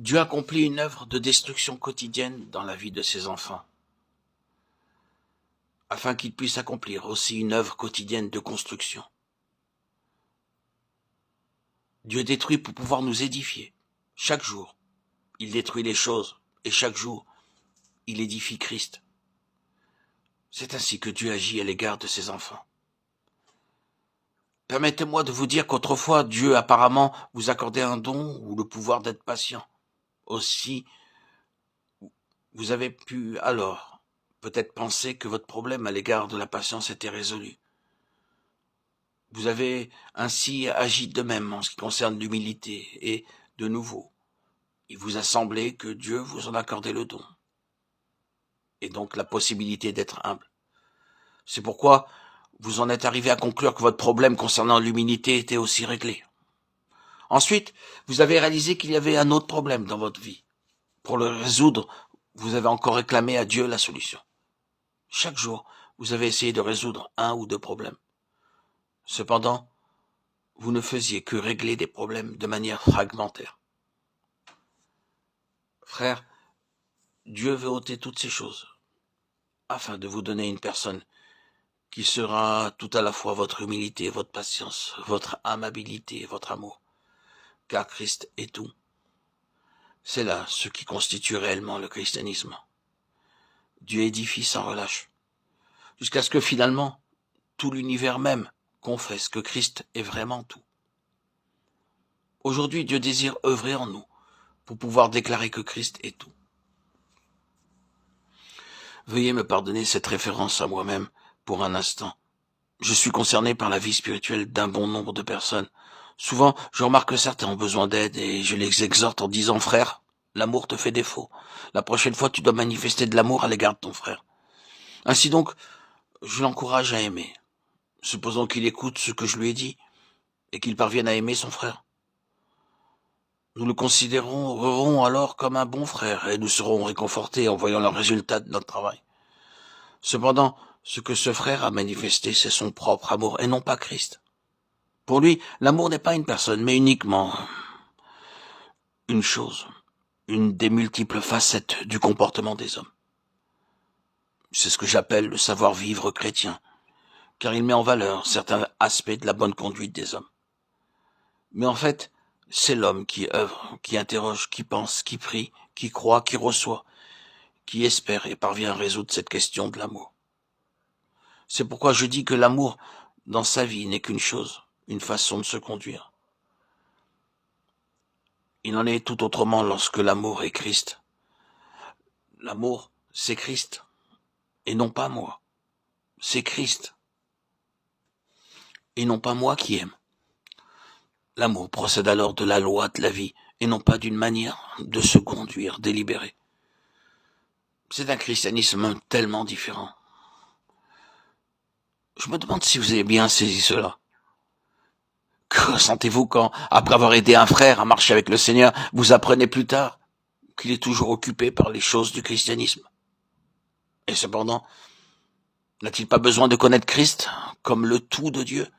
Dieu accomplit une œuvre de destruction quotidienne dans la vie de ses enfants, afin qu'il puisse accomplir aussi une œuvre quotidienne de construction. Dieu détruit pour pouvoir nous édifier. Chaque jour, il détruit les choses, et chaque jour, il édifie Christ. C'est ainsi que Dieu agit à l'égard de ses enfants. Permettez-moi de vous dire qu'autrefois, Dieu apparemment vous accordait un don ou le pouvoir d'être patient. Aussi, vous avez pu alors peut-être penser que votre problème à l'égard de la patience était résolu. Vous avez ainsi agi de même en ce qui concerne l'humilité et, de nouveau, il vous a semblé que Dieu vous en accordait le don et donc la possibilité d'être humble. C'est pourquoi vous en êtes arrivé à conclure que votre problème concernant l'humilité était aussi réglé. Ensuite, vous avez réalisé qu'il y avait un autre problème dans votre vie. Pour le résoudre, vous avez encore réclamé à Dieu la solution. Chaque jour, vous avez essayé de résoudre un ou deux problèmes. Cependant, vous ne faisiez que régler des problèmes de manière fragmentaire. Frère, Dieu veut ôter toutes ces choses, afin de vous donner une personne qui sera tout à la fois votre humilité, votre patience, votre amabilité et votre amour. Car Christ est tout. C'est là ce qui constitue réellement le christianisme. Dieu édifie sans relâche, jusqu'à ce que finalement, tout l'univers même confesse que Christ est vraiment tout. Aujourd'hui, Dieu désire œuvrer en nous pour pouvoir déclarer que Christ est tout. Veuillez me pardonner cette référence à moi-même pour un instant. Je suis concerné par la vie spirituelle d'un bon nombre de personnes. Souvent, je remarque que certains ont besoin d'aide et je les exhorte en disant « Frère, l'amour te fait défaut. La prochaine fois, tu dois manifester de l'amour à l'égard de ton frère. » Ainsi donc, je l'encourage à aimer. Supposons qu'il écoute ce que je lui ai dit et qu'il parvienne à aimer son frère. Nous le considérerons alors comme un bon frère et nous serons réconfortés en voyant le résultat de notre travail. Cependant, ce que ce frère a manifesté, c'est son propre amour et non pas Christ. Pour lui, l'amour n'est pas une personne, mais uniquement une chose, une des multiples facettes du comportement des hommes. C'est ce que j'appelle le savoir-vivre chrétien, car il met en valeur certains aspects de la bonne conduite des hommes. Mais en fait, c'est l'homme qui œuvre, qui interroge, qui pense, qui prie, qui croit, qui reçoit, qui espère et parvient à résoudre cette question de l'amour. C'est pourquoi je dis que l'amour, dans sa vie, n'est qu'une chose, une façon de se conduire. Il en est tout autrement lorsque l'amour est Christ. L'amour, c'est Christ, et non pas moi. C'est Christ, et non pas moi qui aime. L'amour procède alors de la loi de la vie, et non pas d'une manière de se conduire délibérée. C'est un christianisme tellement différent. Je me demande si vous avez bien saisi cela. Que ressentez-vous quand, après avoir aidé un frère à marcher avec le Seigneur, vous apprenez plus tard qu'il est toujours occupé par les choses du christianisme? Et cependant, n'a-t-il pas besoin de connaître Christ comme le tout de Dieu